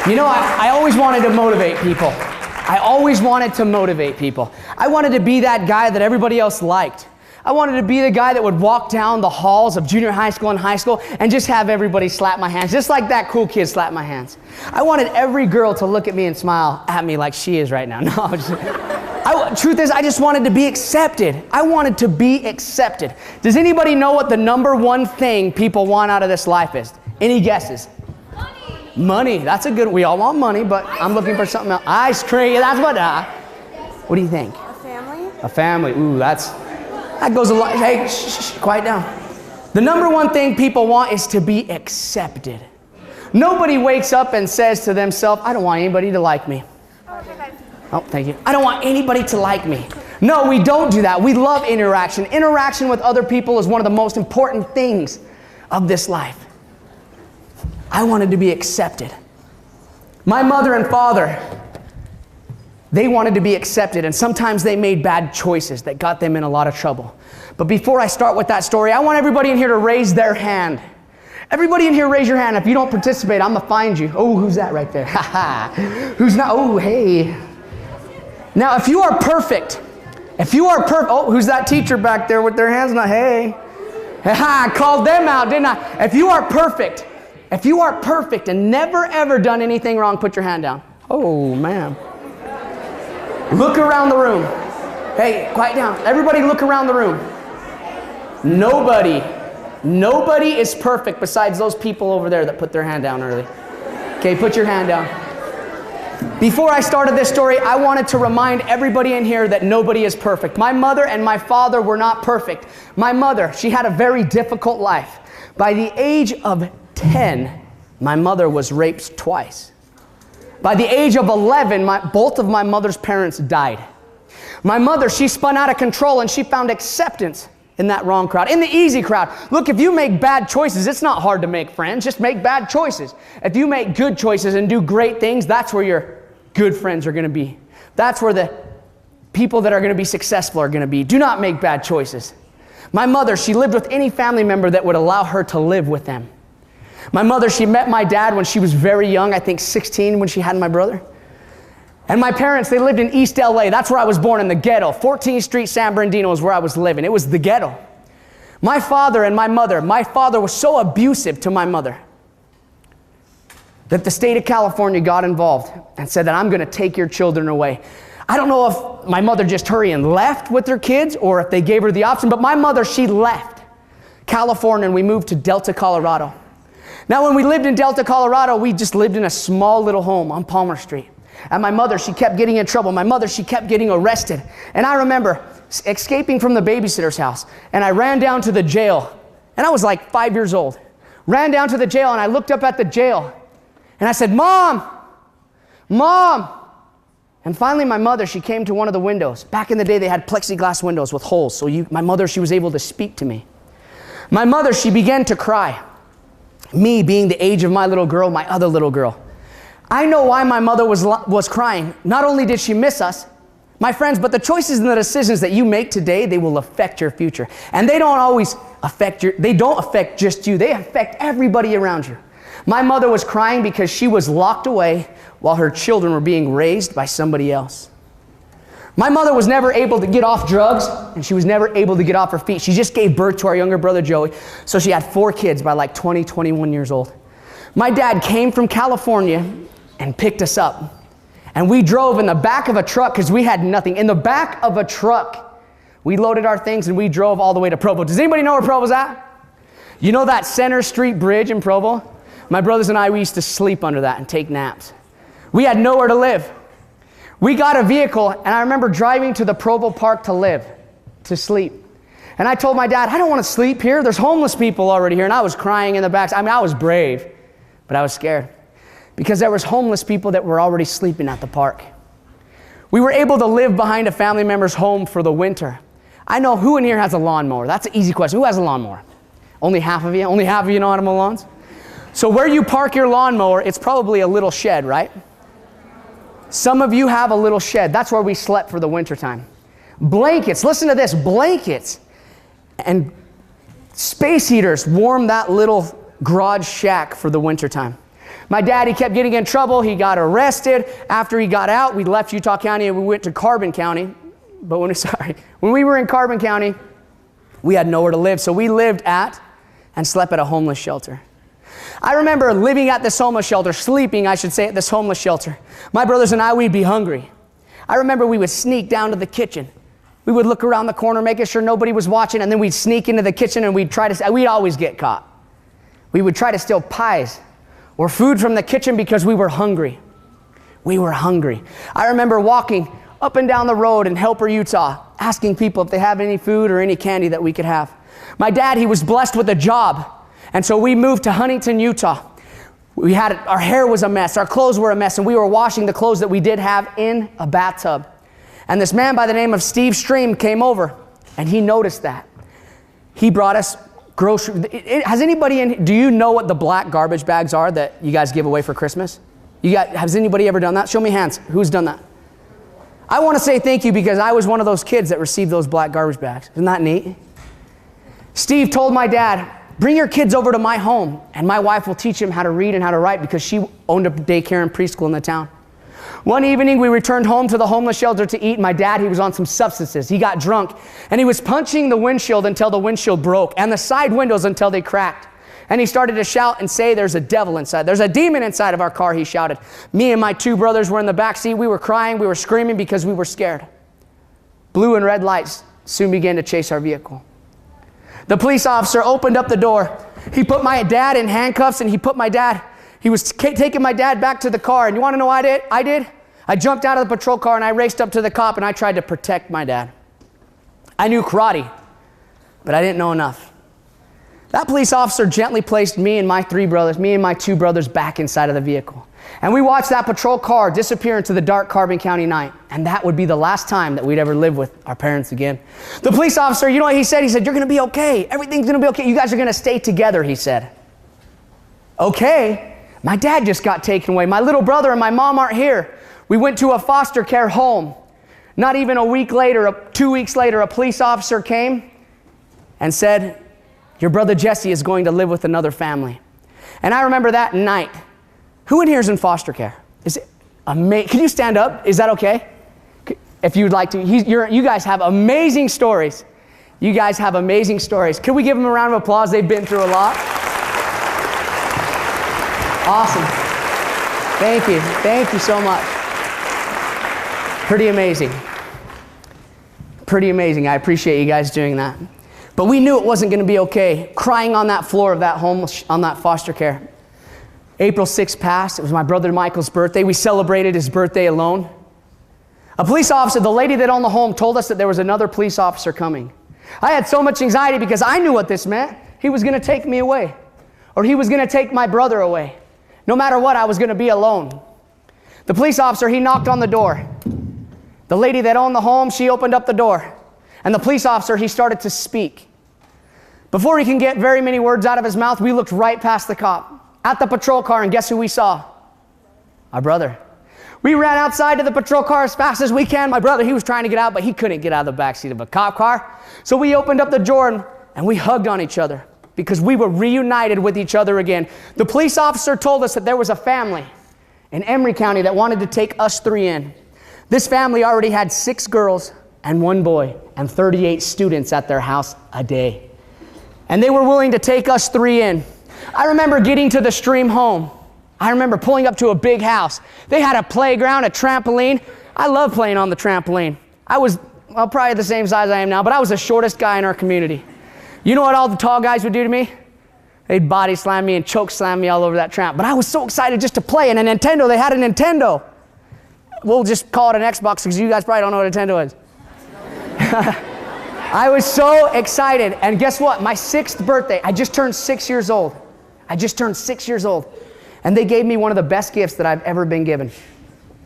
You know, I always wanted to motivate people. I always wanted to motivate people. I wanted to be that guy that everybody else liked. I wanted to be the guy that would walk down the halls of junior high school and high school and just have everybody slap my hands, just like that cool kid slap my hands. I wanted every girl to look at me and smile at me like she is right now. No, I'm just, truth is, I just wanted to be accepted. I wanted to be accepted. Does anybody know what the number one thing people want out of this life is? Any guesses? Money. That's a good, we all want money, but I'm looking for something else. Ice cream, that's what do you think? A family? A family. Ooh, that goes a lot. Hey, shh, quiet down. The number one thing people want is to be accepted. Nobody wakes up and says to themselves, I don't want anybody to like me. Oh, thank you. I don't want anybody to like me. No, we don't do that. We love interaction. Interaction with other people is one of the most important things of this life. I wanted to be accepted. My mother and father, they wanted to be accepted, and sometimes they made bad choices that got them in a lot of trouble. But before I start with that story, I want everybody in here to raise their hand. Everybody in here, raise your hand. If you don't participate, I'm going to find you. Oh, who's that right there? Ha ha. Who's not? Oh, hey. Now, if you are perfect, oh, who's that teacher back there with their hands? Not, hey. Ha ha, called them out, didn't I? If you are perfect and never ever done anything wrong, put your hand down. Oh, man. Look around the room. Hey, quiet down. Everybody look around the room. Nobody is perfect besides those people over there that put their hand down early. Okay, put your hand down. Before I started this story, I wanted to remind everybody in here that nobody is perfect. My mother and my father were not perfect. My mother, she had a very difficult life. By the age of 10, my mother was raped twice. By the age of 11, both of my mother's parents died. My mother, she spun out of control and she found acceptance in that wrong crowd, in the easy crowd. Look, if you make bad choices, it's not hard to make friends. Just make bad choices. If you make good choices and do great things, that's where your good friends are going to be. That's where the people that are going to be successful are going to be. Do not make bad choices. My mother, she lived with any family member that would allow her to live with them. My mother, she met my dad when she was very young, I think 16 when she had my brother. And my parents, they lived in East LA. That's where I was born, in the ghetto. 14th Street, San Bernardino is where I was living. It was the ghetto. My father and my mother, my father was so abusive to my mother that the state of California got involved and said that I'm going to take your children away. I don't know if my mother just hurried and left with her kids or if they gave her the option, but my mother, she left California and we moved to Delta, Colorado. Now, when we lived in Delta, Colorado, we just lived in a small little home on Palmer Street. And my mother, she kept getting in trouble. My mother, she kept getting arrested. And I remember escaping from the babysitter's house. And I ran down to the jail. And I was like 5 years old. Ran down to the jail and I looked up at the jail. And I said, Mom! Mom! And finally my mother, she came to one of the windows. Back in the day, they had plexiglass windows with holes. So my mother, she was able to speak to me. My mother, she began to cry. Me being the age of my little girl, my other little girl. I know why my mother was crying. Not only did she miss us, my friends, but the choices and the decisions that you make today, they will affect your future. And they don't always affect they don't affect just you. They affect everybody around you. My mother was crying because she was locked away while her children were being raised by somebody else. My mother was never able to get off drugs, and she was never able to get off her feet. She just gave birth to our younger brother, Joey, so she had 4 kids by like 20, 21 years old. My dad came from California and picked us up, and we drove in the back of a truck because we had nothing. In the back of a truck, we loaded our things, and we drove all the way to Provo. Does anybody know where Provo's at? You know that Center Street Bridge in Provo? My brothers and I, we used to sleep under that and take naps. We had nowhere to live. We got a vehicle, and I remember driving to the Provo Park to sleep. And I told my dad, I don't want to sleep here. There's homeless people already here. And I was crying in the back. I mean, I was brave, but I was scared because there was homeless people that were already sleeping at the park. We were able to live behind a family member's home for the winter. I know who in here has a lawnmower. That's an easy question. Who has a lawnmower? Only half of you? Only half of you know how to mow lawns? So where you park your lawnmower, it's probably a little shed, right? Some of you have a little shed. That's where we slept for the wintertime. Blankets, listen to this, blankets and space heaters warm that little garage shack for the wintertime. My dad, he kept getting in trouble. He got arrested. After he got out, we left Utah County and we went to Carbon County. But when we were in Carbon County, we had nowhere to live. So we lived at and slept at a homeless shelter. I remember living at this homeless shelter, sleeping, I should say, at this homeless shelter. My brothers and I, we'd be hungry. I remember we would sneak down to the kitchen. We would look around the corner, making sure nobody was watching, and then we'd sneak into the kitchen and we'd always get caught. We would try to steal pies or food from the kitchen because we were hungry. We were hungry. I remember walking up and down the road in Helper, Utah, asking people if they have any food or any candy that we could have. My dad, he was blessed with a job, and so we moved to Huntington, Utah. Our hair was a mess, our clothes were a mess, and we were washing the clothes that we did have in a bathtub. And this man by the name of Steve Stream came over, and he noticed that. He brought us groceries. Do you know what the black garbage bags are that you guys give away for Christmas? Has anybody ever done that? Show me hands. Who's done that? I want to say thank you because I was one of those kids that received those black garbage bags. Isn't that neat? Steve told my dad, bring your kids over to my home and my wife will teach them how to read and how to write because she owned a daycare and preschool in the town. One evening we returned home to the homeless shelter to eat. My dad, he was on some substances. He got drunk and he was punching the windshield until the windshield broke and the side windows until they cracked. And he started to shout and say, there's a devil inside. There's a demon inside of our car, he shouted. Me and my two brothers were in the back seat. We were crying. We were screaming because we were scared. Blue and red lights soon began to chase our vehicle. The police officer opened up the door. He put my dad in handcuffs and he was taking my dad back to the car. And you want to know what I did? I jumped out of the patrol car and I raced up to the cop and I tried to protect my dad. I knew karate, but I didn't know enough. That police officer gently placed me and my two brothers back inside of the vehicle. And we watched that patrol car disappear into the dark Carbon County night. And that would be the last time that we'd ever live with our parents again. The police officer, you know what he said? He said, you're going to be okay. Everything's going to be okay. You guys are going to stay together, he said. Okay. My dad just got taken away. My little brother and my mom aren't here. We went to a foster care home. Not even a week later, 2 weeks later, a police officer came and said, your brother Jesse is going to live with another family. And I remember that night. Who in here is in foster care? Is it amazing? Can you stand up? Is that okay? If you'd like to. You guys have amazing stories. You guys have amazing stories. Can we give them a round of applause? They've been through a lot. Awesome. Thank you. Thank you so much. Pretty amazing. Pretty amazing. I appreciate you guys doing that. But we knew it wasn't going to be okay, crying on that floor of that home, on that foster care. April 6th passed. It was my brother Michael's birthday. We celebrated his birthday alone. A police officer, the lady that owned the home, told us that there was another police officer coming. I had so much anxiety because I knew what this meant. He was going to take me away, or he was going to take my brother away. No matter what, I was going to be alone. The police officer, he knocked on the door. The lady that owned the home, she opened up the door. And the police officer, he started to speak. Before he can get very many words out of his mouth, we looked right past the cop at the patrol car, and guess who we saw? Our brother. We ran outside to the patrol car as fast as we can. My brother, he was trying to get out, but he couldn't get out of the backseat of a cop car. So we opened up the door and we hugged on each other because we were reunited with each other again. The police officer told us that there was a family in Emery County that wanted to take us three in. This family already had 6 girls and 1 boy and 38 students at their house a day. And they were willing to take us 3 in. I remember getting to the Stream home. I remember pulling up to a big house. They had a playground, a trampoline. I love playing on the trampoline. I was probably the same size I am now, but I was the shortest guy in our community. You know what all the tall guys would do to me? They'd body slam me and choke slam me all over that tramp. But I was so excited just to play. And they had a Nintendo. We'll just call it an Xbox because you guys probably don't know what a Nintendo is. I was so excited. And guess what? My 6th birthday, I just turned 6 years old. And they gave me one of the best gifts that I've ever been given.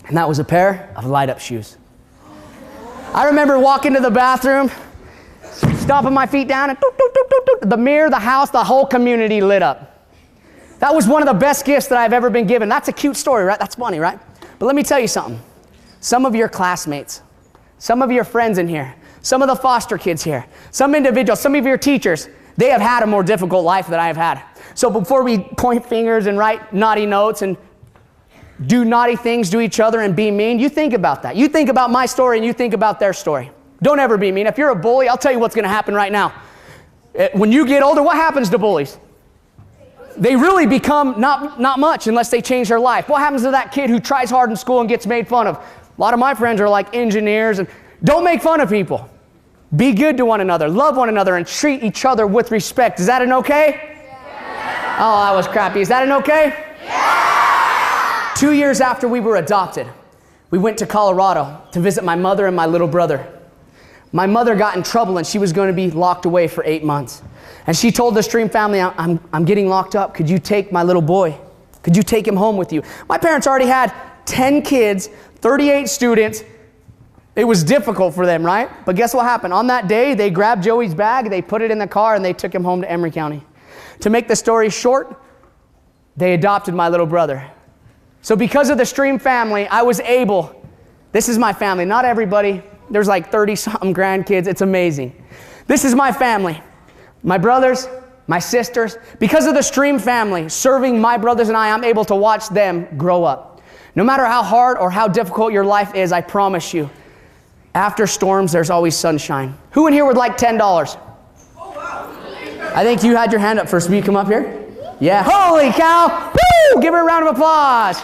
And that was a pair of light-up shoes. I remember walking to the bathroom, stomping my feet down, and the mirror, the house, the whole community lit up. That was one of the best gifts that I've ever been given. That's a cute story, right? That's funny, right? But let me tell you something. Some of your classmates, some of your friends in here, some of the foster kids here, some individuals, some of your teachers, they have had a more difficult life than I have had. So before we point fingers and write naughty notes and do naughty things to each other and be mean, you think about that. You think about my story and you think about their story. Don't ever be mean. If you're a bully, I'll tell you what's going to happen right now. When you get older, what happens to bullies? They really become not much unless they change their life. What happens to that kid who tries hard in school and gets made fun of? A lot of my friends are like engineers. And don't make fun of people. Be good to one another. Love one another and treat each other with respect. Is that an okay? Yeah. Oh, that was crappy. Is that an okay? Yeah. 2 years after we were adopted, we went to Colorado to visit my mother and my little brother. My mother got in trouble and she was going to be locked away for 8 months. And she told the Stream family, I'm getting locked up. Could you take my little boy? Could you take him home with you? My parents already had 10 kids, 38 students. It was difficult for them, right? But guess what happened? On that day, they grabbed Joey's bag, they put it in the car, and they took him home to Emory County. To make the story short, they adopted my little brother. So because of the Stream family, I was able, this is my family, not everybody. There's like 30-something grandkids. It's amazing. This is my family. My brothers, my sisters. Because of the Stream family, serving my brothers and I'm able to watch them grow up. No matter how hard or how difficult your life is, I promise you, after storms, there's always sunshine. Who in here would like $10? Oh, wow. I think you had your hand up first. Will you come up here? Yeah. Holy cow. Woo! Give her a round of applause.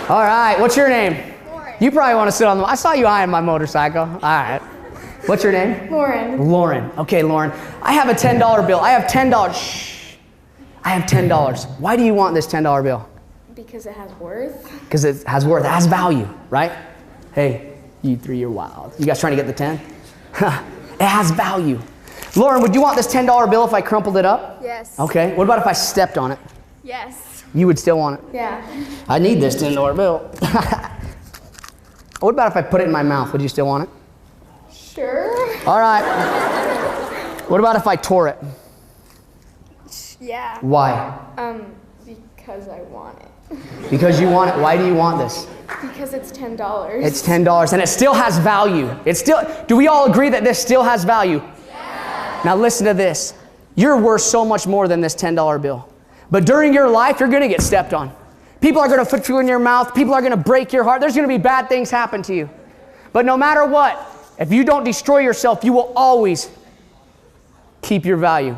All right. What's your name? You probably want to sit on the... I saw you eyeing my motorcycle. All right. What's your name? Lauren. Lauren. Okay, Lauren. I have a $10 bill. I have $10. Shh. I have $10. Why do you want this $10 bill? Because it has worth. Because it has worth. It has value, right? Hey, you three, you're wild. You guys trying to get the 10? It has value. Lauren, would you want this $10 bill if I crumpled it up? Yes. Okay. What about if I stepped on it? Yes. You would still want it? Yeah. I need this $10 bill. What about if I put it in my mouth? Would you still want it? Sure. All right. What about if I tore it? Yeah. Why? Because I want it. Because you want it. Why do you want this? Because it's $10. It's $10 and it still has value. Do we all agree that this still has value? Yeah. Now listen to this. You're worth so much more than this $10 bill. But during your life, you're going to get stepped on. People are going to put you in your mouth. People are going to break your heart. There's going to be bad things happen to you. But no matter what, if you don't destroy yourself, you will always keep your value.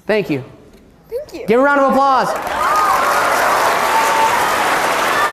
Thank you. Thank you. Give a round of applause.